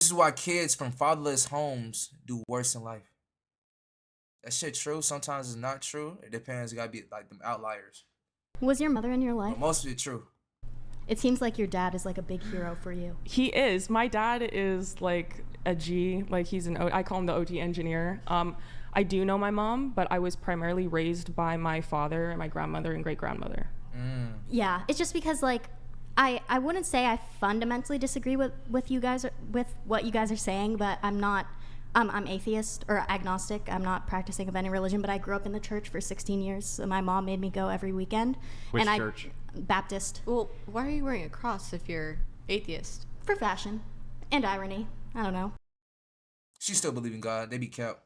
is why kids from fatherless homes do worse in life. That shit true. Sometimes it's not true. It depends. It gotta be like them outliers. Was your mother in your life? But most of it true. It seems like your dad is like a big hero for you. He is. My dad is like a G. Like he's I call him the OT engineer. I do know my mom, but I was primarily raised by my father and my grandmother and great grandmother. Yeah, it's just because like I wouldn't say I fundamentally disagree with you guys, with what you guys are saying, but I'm not. I'm atheist or agnostic. I'm not practicing of any religion, but I grew up in the church for 16 years. So my mom made me go every weekend. Which church? Baptist. Well, why are you wearing a cross if you're atheist? For fashion and irony. I don't know. She still believe in God. They be kept.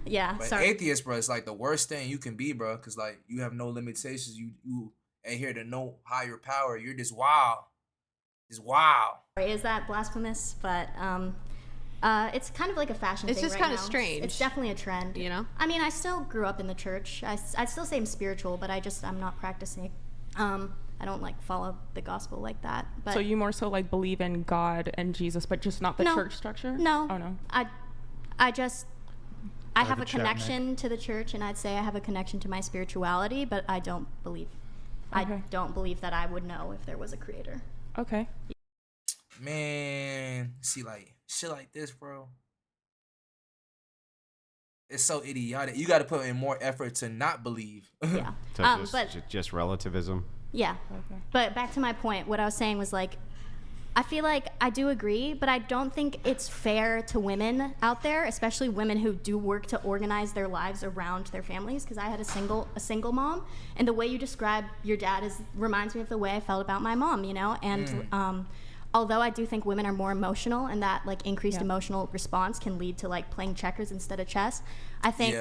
Yeah, but sorry. atheist, bro, it's like the worst thing you can be, bro, because like you have no limitations. You adhere to no higher power. You're just wow. Just wow. Is that blasphemous? But it's kind of like a fashion It's thing just right kind of now. strange. It's definitely a trend. You know? I mean, I still grew up in the church. I still say I'm spiritual, but I'm not practicing. I don't like follow the gospel like that. But So you more so like believe in God and Jesus, but just not the church structure? No. Oh no. I have a connection to the church, and I'd say I have a connection to my spirituality, but I don't believe that I would know if there was a creator. Okay. Man, see, like shit like this, bro. It's so idiotic. You got to put in more effort to not believe. Yeah. So but just relativism. yeah. Okay. But back to my point, what I was saying was like, I feel like I do agree, but I don't think it's fair to women out there, especially women who do work to organize their lives around their families. Because I had a single mom, and the way you describe your dad reminds me of the way I felt about my mom, you know. And although I do think women are more emotional, and that like increased emotional response can lead to like playing checkers instead of chess, I think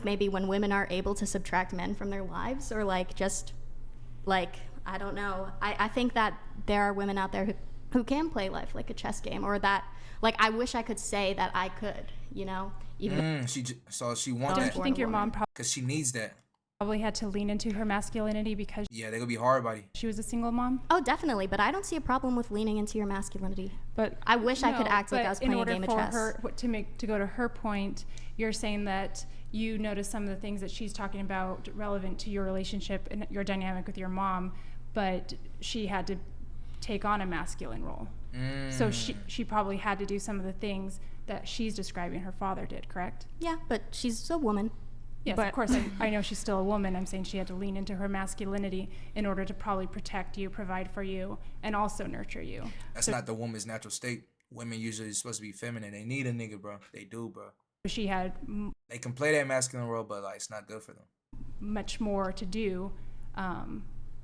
maybe when women are able to subtract men from their lives, or like just like, I don't know, I think that there are women out there who can play life like a chess game, or that like I wish I could say that I could, you know. Even she wants Don't that you think your mom because she needs that. probably had to lean into her masculinity because Yeah, they gonna be hard body. she was a single mom? Oh, definitely, but I don't see a problem with leaning into your masculinity. But I wish I could no, act like but I was playing a game of chess. In order for her to go to her point, you're saying that you notice some of the things that she's talking about relevant to your relationship and your dynamic with your mom, but she had to take on a masculine role. So she probably had to do some of the things that she's describing her father did, correct? Yeah, but she's a woman. Yes, of course. I know she's still a woman. I'm saying she had to lean into her masculinity in order to probably protect you, provide for you, and also nurture you. That's not the woman's natural state. Women usually supposed to be feminine. They need a nigga, bro. They do, bro. She had They can play that masculine role, but like it's not good for them. much more to do,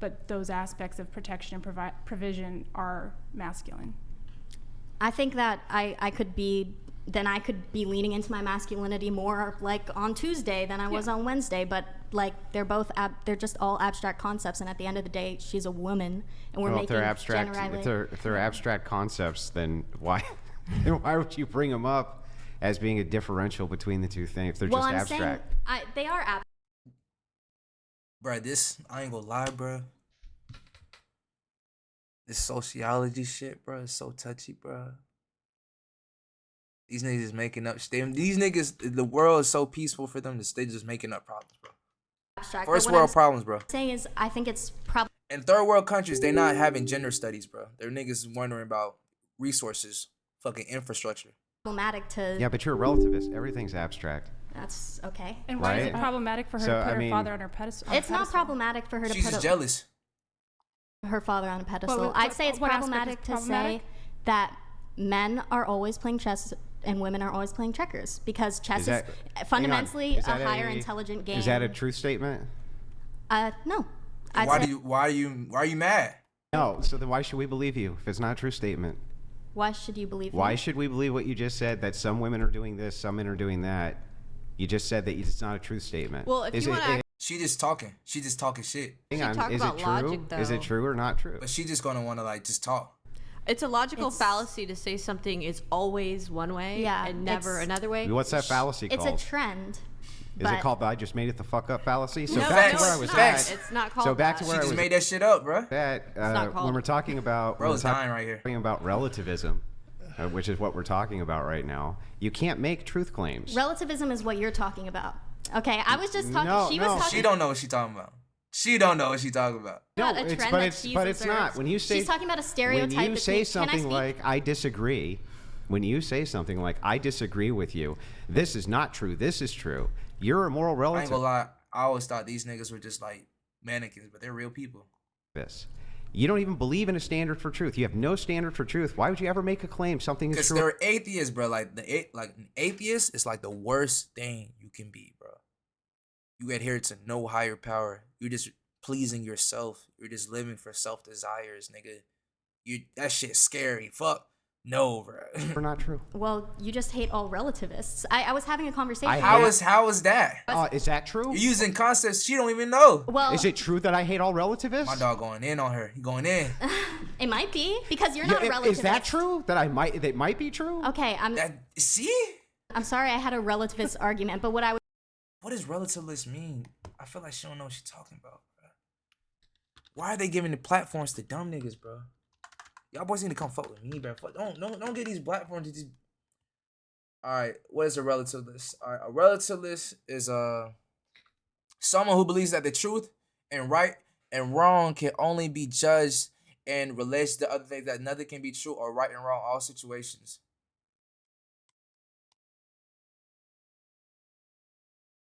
but those aspects of protection and provision are masculine. I think that I could be leaning into my masculinity more like on Tuesday than I was on Wednesday, but like they're just all abstract concepts, and at the end of the day she's a woman, and we're making if they're abstract concepts, then why would you bring them up as being a differential between the two things if they're just abstract? They are abstract. Bro, I ain't gonna lie, bro. This sociology shit, bro, is so touchy, bro. These niggas is making up. These niggas, the world is so peaceful for them. They just making up problems, bro. Abstract. First world problems, bro. Saying is, I think it's probably In third world countries, they not having gender studies, bro. Their niggas wondering about resources, fucking infrastructure. problematic to. Yeah, but you're a relativist. Everything's abstract. That's okay. And why is it Right. problematic for her So, to put I her mean- father on her pedestal? It's not problematic for her to She's put just jealous. her father on a pedestal. Well, I'd say it's what aspect is problematic to problematic? say that men are always playing chess and women are always playing checkers, because chess is fundamentally a higher intelligent game. Is that a truth statement? No. Why are you mad? No. So then why should we believe you if it's not a true statement? Why should you believe Why me? should we believe what you just said, that some women are doing this, some men are doing that? You just said that it's not a truth statement. Well, if you want to She just talking. She just talking shit. hang She on, talk is about it true? logic, Is though. it true or not true? But she just gonna wanna like just talk. It's a logical fallacy to say something is always one way Yeah, and never it's- another way. What's that fallacy It's called? a trend. Is it called the I just made it the fuck up fallacy? So No, back no, to where I it's was not. at. It's not called So back to that. where She I just was made that shit up, bro. not called. When we're talking about Bro's dying right here. talking about relativism, which is what we're talking about right now, you can't make truth claims. Relativism is what you're talking about. Okay, I was just talking. No, she no. was talking. She don't know what she talking about. She don't know what she talking about. about No, a it's, trend but that it's she's but it's observed. not. When you say She's talking about a stereotype. when you say between- something Can I speak? like I disagree, when you say something like I disagree with you, this is not true. This is true. You're a moral I ain't relative. gonna lie. I always thought these niggas were just like mannequins, but they're real people. This. You don't even believe in a standard for truth. You have no standard for truth. Why would you ever make a claim something is Because true? they're atheists, bro. Like an atheist is like the worst thing you can be, bro. You adhere to no higher power. You're just pleasing yourself. You're just living for self desires, nigga. That shit's scary. Fuck no, bro. Or not true. Well, you just hate all relativists. I was having a conversation. How is that? Is that true? You're using concepts she don't even know. Well, Is it true that I hate all relativists? My dog going in on her. He going in. it might be because you're not a relativist. Is that true? That might be true? Okay, I'm See? sorry I had a relativist argument, but what I was What does relativist mean? I feel like she don't know what she's talking about, bro. Why are they giving the platforms to dumb niggas, bro? Y'all boys need to come fuck with me, bro. Don't get these platforms to these. All right, what is a relativist? All right, a relativist is someone who believes that the truth and right and wrong can only be judged in relation to other things, that nothing can be true or right and wrong in all situations.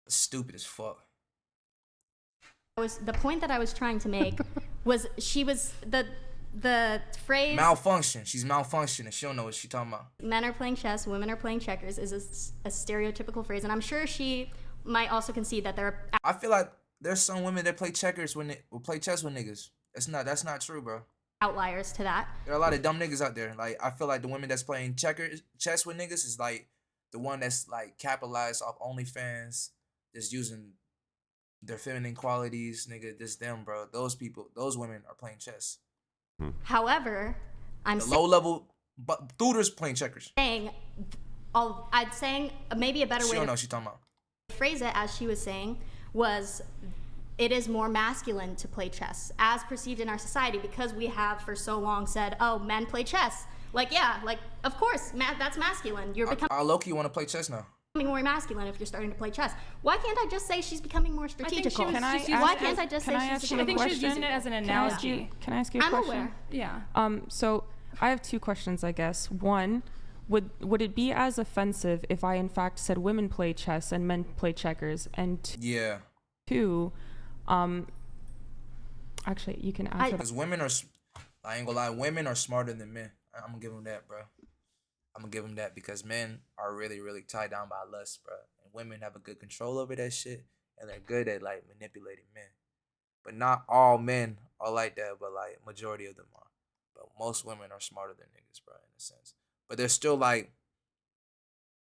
Stupid as fuck. the point that I was trying to make was the phrase Malfunction. She's malfunctioning. She don't know what she talking about. men are playing chess, women are playing checkers is a stereotypical phrase, and I'm sure she might also concede that there are I feel like there's some women that play checkers when they will play chess with niggas. That's not true, bro. outliers to that. There are a lot of dumb niggas out there. Like I feel like the women that's playing chess with niggas is like the one that's like capitalized off OnlyFans, just using their feminine qualities, nigga. This them, bro. Those women are playing chess. However, I'm The low level tutors playing checkers. saying, I'd saying maybe a better She way don't to know what she talking about. phrase it, as she was saying, was it is more masculine to play chess as perceived in our society because we have for so long said, oh, men play chess. Like, yeah, like, of course, that's masculine. You're becoming I low-key want to play chess now. more masculine if you're starting to play chess. Why can't I just say she's becoming more strategical? was just using Why it can't as- I just can say I ask she's you I a think she was question? using it as an analogy. Can I ask you a I'm question? aware. Yeah. So I have two questions, I guess. One, would it be as offensive if I in fact said women play chess and men play checkers? And Yeah. two, actually, you can answer that. Because women are, I ain't gonna lie, women are smarter than men. I'm gonna give them that, bro. I'm gonna give them that because men are really, really tied down by lust, bro. And women have a good control over that shit, and they're good at like manipulating men. But not all men are like that, but like majority of them are. But most women are smarter than niggas, bro, in a sense. But they're still like,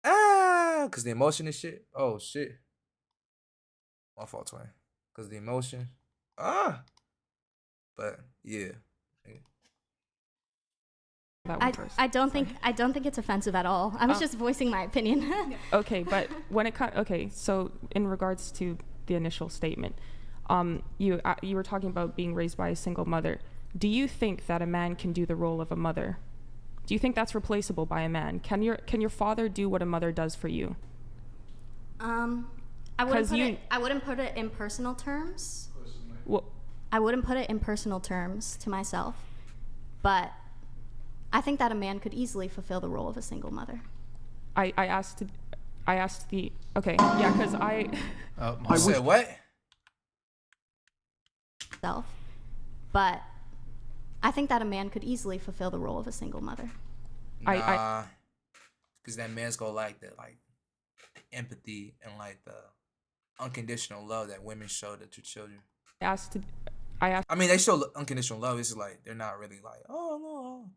because the emotion and shit. Oh shit. My fault, twin. Because the emotion. But yeah. That one first. I don't think it's offensive at all. I was just voicing my opinion. Okay, but when it so in regards to the initial statement, you were talking about being raised by a single mother. Do you think that a man can do the role of a mother? Do you think that's replaceable by a man? Can your father do what a mother does for you? I wouldn't put it in personal terms. Well, I wouldn't put it in personal terms to myself, but I think that a man could easily fulfill the role of a single mother. I asked the okay, yeah, because I said what? Self, but I think that a man could easily fulfill the role of a single mother. Nah, because that man's gonna like the empathy and like the unconditional love that women show to children. I mean, they show unconditional love. It's like they're not really like, oh no.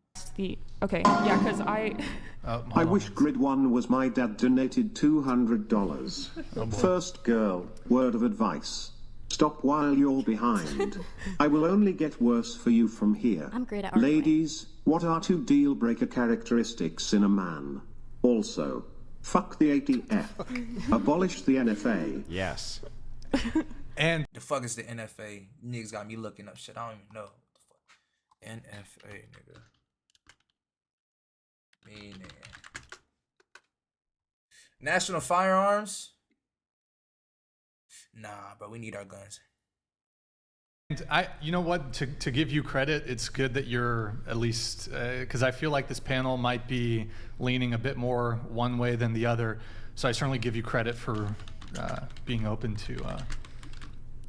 Okay, yeah, because I wish Grid 1 was my dad donated $200. First girl, word of advice. Stop while you're behind. I will only get worse for you from here. I'm great at arguing. Ladies, what are 2 deal breaker characteristics in a man? Also, Fuck the ATF. Abolish the NFA. Yes. And The fuck is the NFA? Niggas got me looking up shit. I don't even know. What the fuck? NFA, nigga. Meaning. National Firearms? Nah, bro, we need our guns. you know what? To give you credit, it's good that you're at least, because I feel like this panel might be leaning a bit more one way than the other. So I certainly give you credit for being open to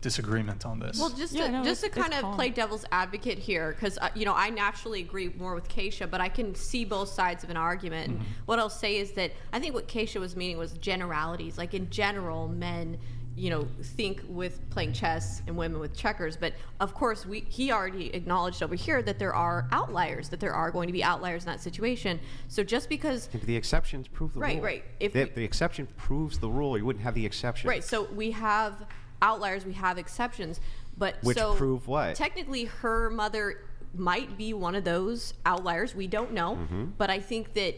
disagreement on this. Well, just to kind of play devil's advocate here, because I naturally agree more with Keisha, but I can see both sides of an argument. And what I'll say is that I think what Keisha was meaning was generalities. Like in general, men, think with playing chess and women with checkers. But of course, he already acknowledged over here that there are outliers, that there are going to be outliers in that situation. So just because The exceptions prove the rule. right. If The exception proves the rule, you wouldn't have the exception. right, so we have outliers, we have exceptions, but Which so prove what? technically her mother might be one of those outliers, we don't know. But I think that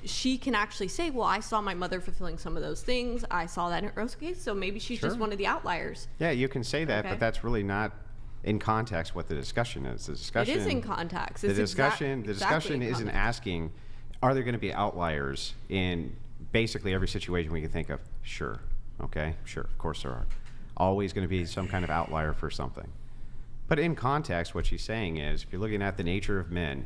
she can actually say, well, I saw my mother fulfilling some of those things, I saw that in her case, so maybe she's just one of the outliers. Yeah, you can say that, Okay. but that's really not in context what the discussion is. The discussion, It is in context. The It's discussion exactly in isn't context. asking, are there going to be outliers in basically every situation we can think of? Sure. Okay, sure, of course there are. Always going to be some kind of outlier for something. But in context, what she's saying is, if you're looking at the nature of men,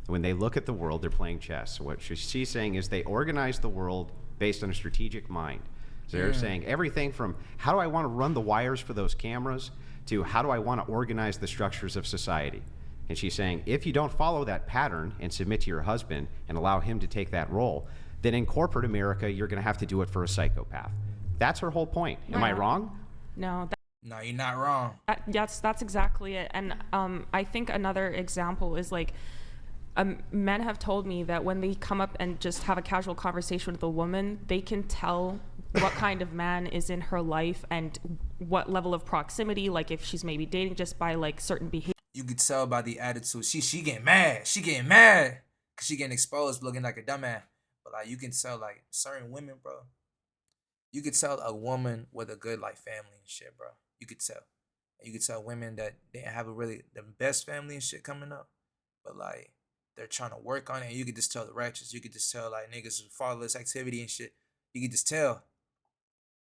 when they look at the world, they're playing chess. So what she's saying is they organize the world based on a strategic mind. So they're saying everything from how do I want to run the wires for those cameras to how do I want to organize the structures of society. And she's saying if you don't follow that pattern and submit to your husband and allow him to take that role, then in corporate America, you're going to have to do it for a psychopath. That's her whole point. Am I wrong? No, No, you're not wrong. that's exactly it. And I think another example is like men have told me that when they come up and just have a casual conversation with a woman, they can tell what kind of man is in her life and what level of proximity, like if she's maybe dating, just by like certain behavior. You could tell by the attitude. She getting mad. She getting mad. Cause she getting exposed looking like a dumbass. But like you can tell like certain women, bro. You could tell a woman with a good like family and shit, bro. You could tell. You could tell women that they have the best family and shit coming up. But like they're trying to work on it. And you could just tell the ratchets. You could just tell like niggas with fatherless activity and shit. You could just tell.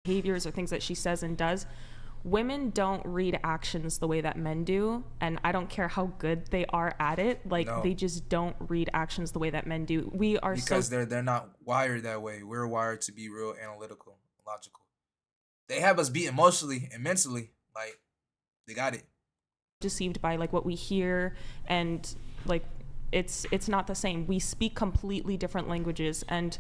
Behaviors or things that she says and does. Women don't read actions the way that men do, and I don't care how good they are at it. Like No. they just don't read actions the way that men do. We are Because they're not wired that way. We're wired to be real analytical, logical. They have us beat emotionally and mentally. Like they got it. deceived by like what we hear, and like it's not the same. We speak completely different languages, and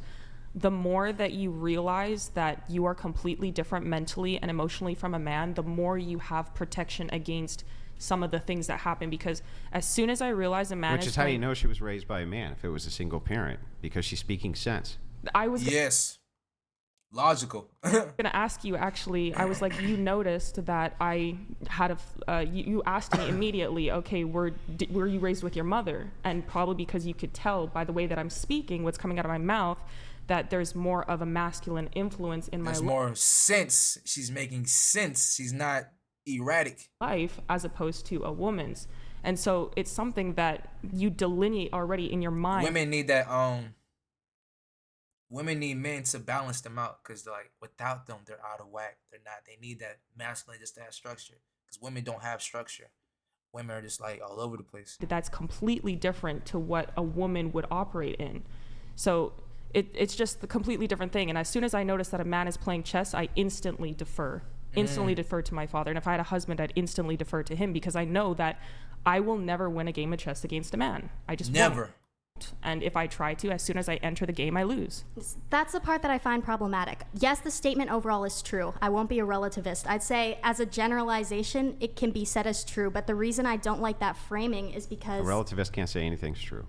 the more that you realize that you are completely different mentally and emotionally from a man, the more you have protection against some of the things that happen. Because as soon as I realize a man Which is how you know she was raised by a man if it was a single parent, because she's speaking sense. I was Yes. Logical. gonna ask you actually. I was like, you noticed that I had you asked me immediately, okay, were you raised with your mother? And probably because you could tell by the way that I'm speaking, what's coming out of my mouth, that there's more of a masculine influence in There's more sense. She's making sense. She's not erratic. life as opposed to a woman's. And so it's something that you delineate already in your mind. Women need that women need men to balance them out, because like without them they're out of whack. They need that masculine just to have structure, because women don't have structure. Women are just like all over the place. That's completely different to what a woman would operate in. So it's just a completely different thing. And as soon as I notice that a man is playing chess, I instantly defer to my father. And if I had a husband, I'd instantly defer to him, because I know that I will never win a game of chess against a man. I just Never. won't. And if I try to, as soon as I enter the game, I lose. That's the part that I find problematic. Yes, the statement overall is true. I won't be a relativist. I'd say as a generalization, it can be said as true. But the reason I don't like that framing is A because relativist can't say anything's true.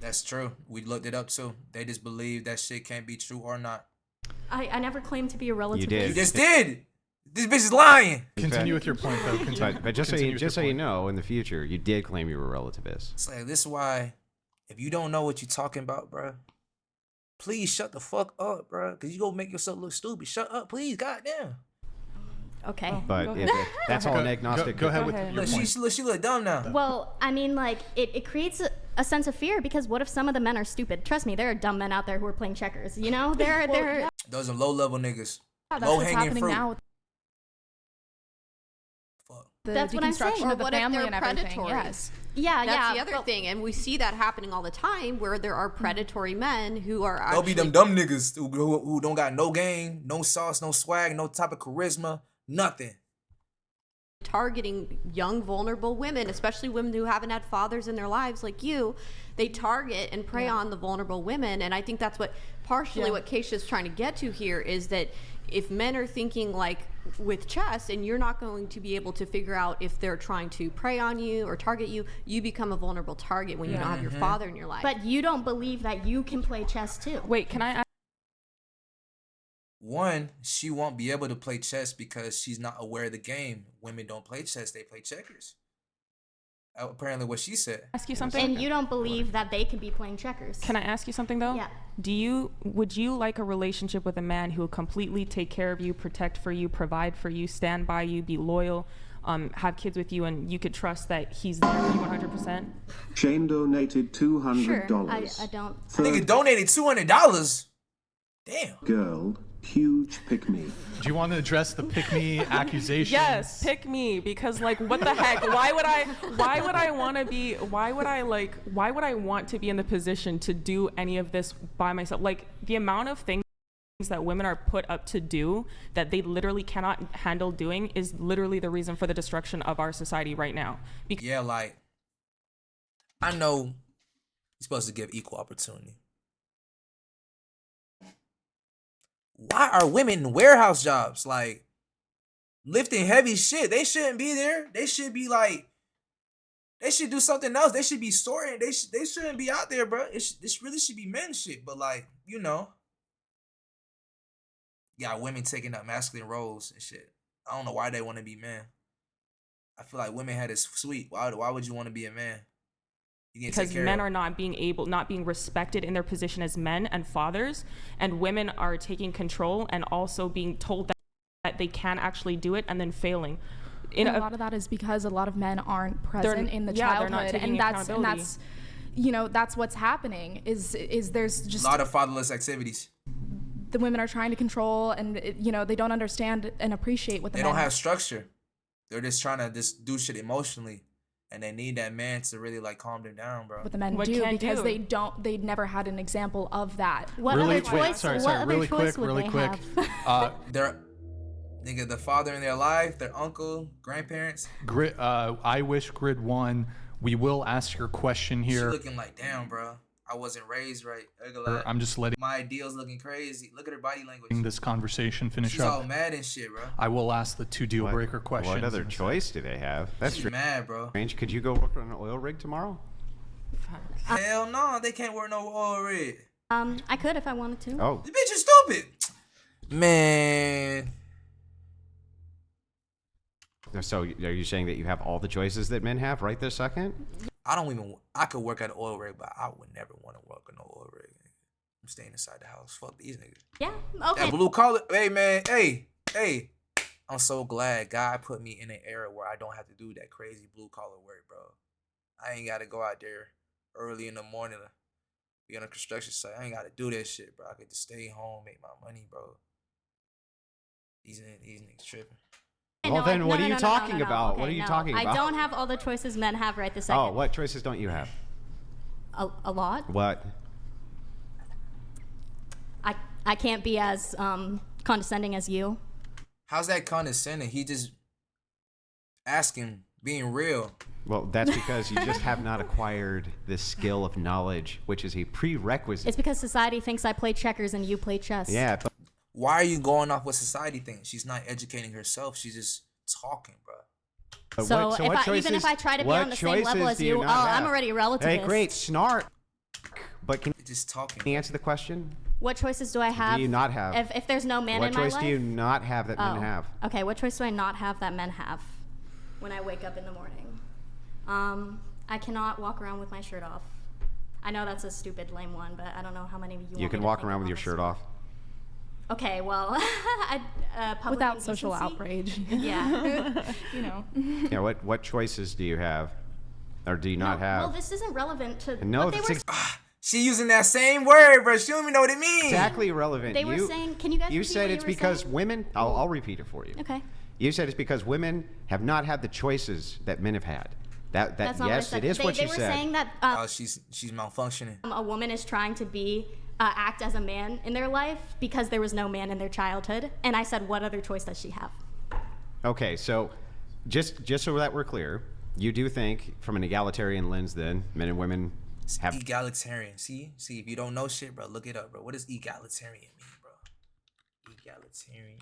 That's true. We looked it up too. They just believe that shit can't be true or not. I never claimed to be a relativist. You just did. This bitch is lying. Continue with your point, though. But just so you know, in the future, you did claim you were a relativist. It's like, this is why, if you don't know what you're talking about, bro, Please shut the fuck up, bro. Cause you gonna make yourself look stupid. Shut up, please. Goddamn. Okay. But that's all an agnostic. Go ahead with ahead. your Look, point. she look dumb now. Well, I mean, like, it creates a sense of fear because what if some of the men are stupid? Trust me, there are dumb men out there who are playing checkers. You know, they're Those are low level niggas. Yeah, that's Low what's hanging happening fruit. now with Fuck. the That's what I'm saying. deconstruction Or of the what if family they're and everything. predatory? Yes. yeah, That's yeah. the other but- thing, and we see that happening all the time, where there are predatory men who are They'll actually be them dumb niggas who don't got no game, no sauce, no swag, no type of charisma, nothing. targeting young, vulnerable women, especially women who haven't had fathers in their lives like you. They target and prey on the vulnerable women, and I think that's what partially what Keisha is trying to get to here is that if men are thinking like with chess and you're not going to be able to figure out if they're trying to prey on you or target you, you become a vulnerable target when you don't have your father in your life. But you don't believe that you can play chess too. Wait, can I ask? One, she won't be able to play chess because she's not aware of the game. Women don't play chess, they play checkers. Apparently what she said. Ask you something? And you don't believe that they can be playing checkers. Can I ask you something though? Yeah. Would you like a relationship with a man who will completely take care of you, protect for you, provide for you, stand by you, be loyal, have kids with you, and you could trust that he's there for you 100%? Shane donated $200. Sure, I don't. Nigga donated $200. Damn. Girl, huge pick me. Do you want to address the pick me accusations? Yes, pick me, because like what the heck? Why would I want to be in the position to do any of this by myself? Like the amount of things that women are put up to do that they literally cannot handle doing is literally the reason for the destruction of our society right now. Yeah, like, I know you're supposed to give equal opportunity. Why are women in warehouse jobs, like, lifting heavy shit? They shouldn't be there. They should be, like, they should do something else. They should be storing. They shouldn't be out there, bro. This really should be men shit. But, like, you know, got women taking up masculine roles and shit. I don't know why they want to be men. I feel like women had it sweet. Why would you want to be a man? Because men are not being respected in their position as men and fathers, and women are taking control and also being told that they can actually do it and then failing. A lot of that is because a lot of men aren't present in the childhood, and that's you know, that's what's happening. Is there's just a lot of fatherless activities. The women are trying to control, and you know, they don't understand and appreciate what the They men don't have structure. They're just trying to just do shit emotionally. And they need that man to really like calm them down, bro. what the men do because they never had an example of that. What Really other quick, choice? sorry, what other really choice quick, would really they quick. have? Nigga, the father in their life, their uncle, grandparents. I wish Grid 1, we will ask your question She here. looking like, damn, bro. I wasn't raised right. I'm just letting My ideals looking crazy. Look at her body language. this conversation finish She's up. all mad and shit, bro. I will ask the 2 deal breaker questions. What other choice do they have? That's She's mad, bro. strange. Could you go work on an oil rig tomorrow? Hell no, they can't wear no oil rig. I could if I wanted to. Oh, This bitch is stupid. Man. so are you saying that you have all the choices that men have right this second? I could work at an oil rig, but I would never want to work on an oil rig. I'm staying inside the house. Fuck these niggas. Yeah. Okay. That blue collar, hey man, hey. I'm so glad God put me in an era where I don't have to do that crazy blue collar work, bro. I ain't gotta go out there early in the morning to be on a construction site. I ain't gotta do that shit, bro. I could just stay home, make my money, bro. These niggas tripping. Well, then what are you talking about? Okay, What are you no. talking about? I don't have all the choices men have right this second. Oh, what choices don't you have? A lot. What? I can't be as condescending as you. How's that condescending? He just asking, being real. Well, that's because you just have not acquired this skill of knowledge, which is a prerequisite. It's because society thinks I play checkers and you play chess. Yeah, but Why are you going off what society thinks? She's not educating herself. She's just talking, bro. So, even if I try to be on the same level as you, I'm already a relativist. Hey, great, snark. But can Just talking. you answer the question? What choices do I have? Do you not have? If there's no man What in my life? choice do you not have that men have? Okay, what choice do I not have that men have when I wake up in the morning? I cannot walk around with my shirt off. I know that's a stupid, lame one, but I don't know how many of you. You can walk around with your shirt off. Okay, well, without social outrage. Yeah. You know. Yeah. What choices do you have, or do you not have? Well, this isn't relevant to. No, what they were. She using that same word, bro. She don't even know what it means. Exactly relevant. They were saying, can you guys You repeat said what it's you were because saying? women. I'll repeat it for you. Okay. You said it's because women have not had the choices that men have had. That's not what I said. it is what they you were said. saying that She's malfunctioning. a woman is trying to be act as a man in their life because there was no man in their childhood. And I said, what other choice does she have? Okay, so just so that we're clear, you do think from an egalitarian lens, then men and women have Egalitarian. See, if you don't know shit, bro, look it up, bro. What does egalitarian mean, bro? Egalitarian.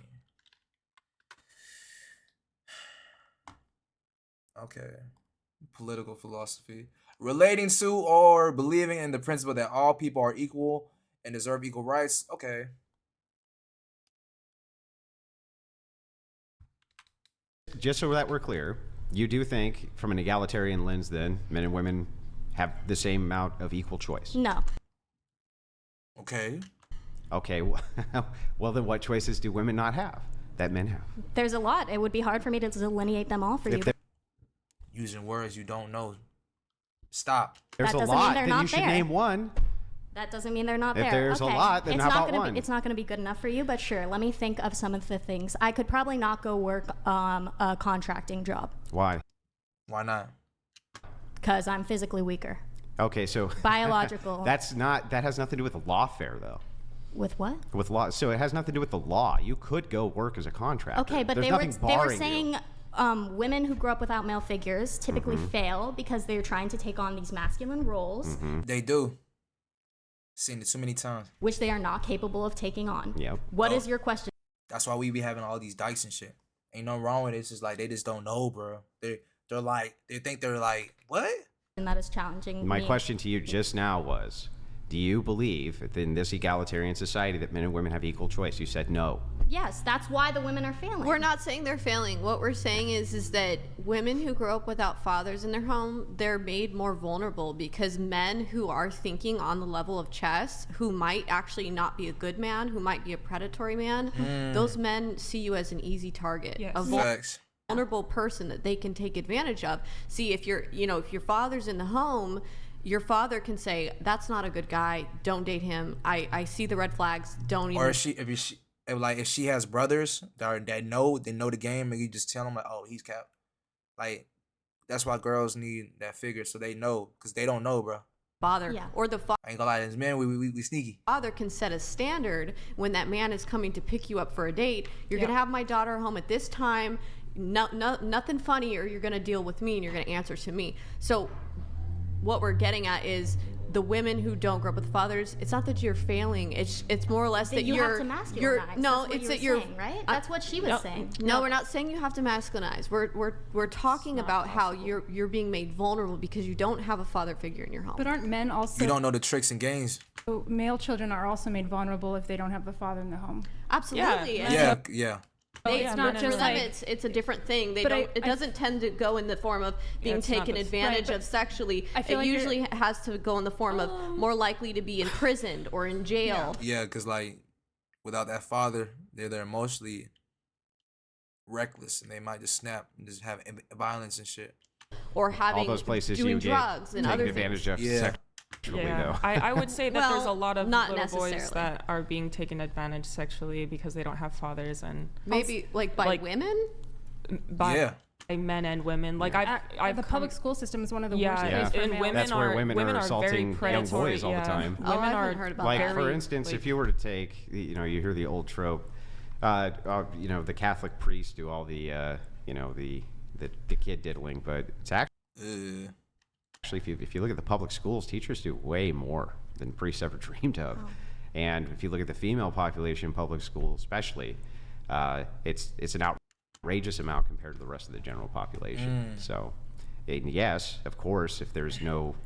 Okay. Political philosophy. Relating to or believing in the principle that all people are equal and deserve equal rights. Okay. Just so that we're clear, you do think from an egalitarian lens, then men and women have the same amount of equal choice. No. Okay. Okay. Well, then what choices do women not have that men have? There's a lot. It would be hard for me to delineate them all for you. Using words you don't know. Stop. There's a lot. Then you should name one. That doesn't mean they're not there. If there's a lot, then how about one? It's not going to be good enough for you, but sure. Let me think of some of the things. I could probably not go work a contracting job. Why? Why not? Because I'm physically weaker. Okay, so biological. That has nothing to do with the lawfare, though. With what? With law. So it has nothing to do with the law. You could go work as a contractor. Okay, but they were saying women who grow up without male figures typically fail because they're trying to take on these masculine roles. They do. Seen it too many times. Which they are not capable of taking on. Yep. What is your question? That's why we be having all these dykes and shit. Ain't nothing wrong with it. It's just like they just don't know, bro. They're like, they think they're like, what? And that is challenging. My question to you just now was, do you believe that in this egalitarian society that men and women have equal choice? You said no. Yes, that's why the women are failing. We're not saying they're failing. What we're saying is that women who grow up without fathers in their home, they're made more vulnerable because men who are thinking on the level of chess, who might actually not be a good man, who might be a predatory man, those men see you as an easy target. Yes. A vulnerable person that they can take advantage of. See, if your father's in the home, your father can say, that's not a good guy, don't date him, I see the red flags, don't even. Or if she has brothers that know the game, and you just tell them like, oh, he's capped. Like, that's why girls need that figure, so they know, because they don't know, bro. Father, or the father. I ain't gonna lie, as men, we sneaky. Father can set a standard when that man is coming to pick you up for a date. You're gonna have my daughter home at this time. Nothing funny, or you're gonna deal with me and you're gonna answer to me. So what we're getting at is the women who don't grow up with fathers, it's not that you're failing, it's more or less that you you're have to masculinize. no, That's it's what that you were you're saying, right? That's what she was saying. No, we're not saying you have to masculinize. We're talking about how you're being made vulnerable because you don't have a father figure in your home. But aren't men also? You don't know the tricks and games. So male children are also made vulnerable if they don't have the father in the home. Absolutely. Yeah. It's not just them, like it's a different thing. It doesn't tend to go in the form of being taken advantage of sexually. It usually has to go in the form of more likely to be imprisoned or in jail. Yeah, because like without that father, they're emotionally reckless and they might just snap and just have violence and shit. Or having all those places doing you drugs and other advantage things. of sexually, though. I would say that there's a lot of not little boys necessarily. that are being taken advantage sexually because they don't have fathers, and maybe by women, by men and women. Like the public school system is one of the worst places for and males. women That's where women are assaulting young boys all the time. Women I are haven't heard about like that. for instance, if you were to take, you hear the old trope, the Catholic priests do all the kid diddling, but it's actually if you look at the public schools, teachers do way more than priests ever dreamed of. And if you look at the female population in public schools, especially, it's an outrageous amount compared to the rest of the general population. So, and yes, of course, if there's no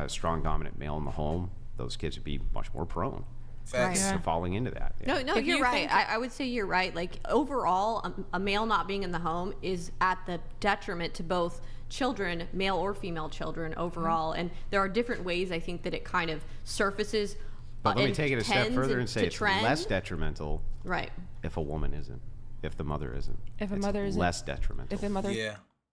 strong dominant male in the home, those kids would be much more prone to falling into that. No, you're right. I would say you're right. Like overall, a male not being in the home is at the detriment to both children, male or female children overall. And there are different ways I think that it kind of surfaces. But let me take it a step further and say it's less detrimental right. if a woman isn't, if the mother isn't. If a mother isn't less detrimental. If a mother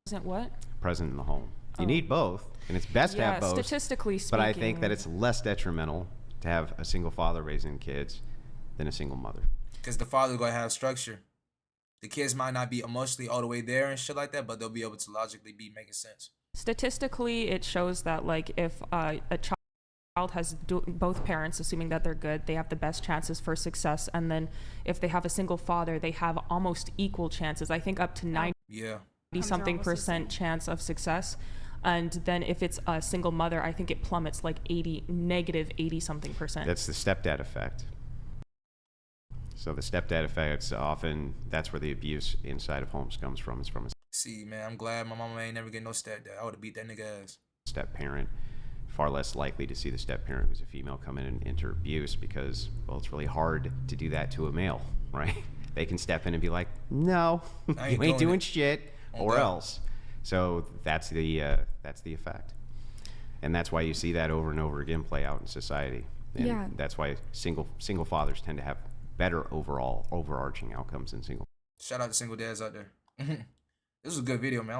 isn't what? Present in the home. You need both, and it's best to have both. Statistically speaking. But I think that it's less detrimental to have a single father raising kids than a single mother. Because the father's going to have structure. The kids might not be emotionally all the way there and shit like that, but they'll be able to logically be making sense. Statistically, it shows that like if a child has both parents, assuming that they're good, they have the best chances for success. And then if they have a single father, they have almost equal chances. I think up to 90-something% chance of success. And then if it's a single mother, I think it plummets like negative 80-something%. That's the stepdad effect. So the stepdad effect, often that's where the abuse inside of homes comes from. It's from a See, man, I'm glad my mama ain't never get no stepdad. I would have beat that nigga ass. Step parent. Far less likely to see the step parent who's a female come in and enter abuse because, well, it's really hard to do that to a male, right? They can step in and be like, no, you ain't doing shit, or else. So that's the effect. And that's why you see that over and over again play out in society. And that's why single fathers tend to have better overall overarching outcomes than single. Shout out to single dads out there. This was a good video, man. I like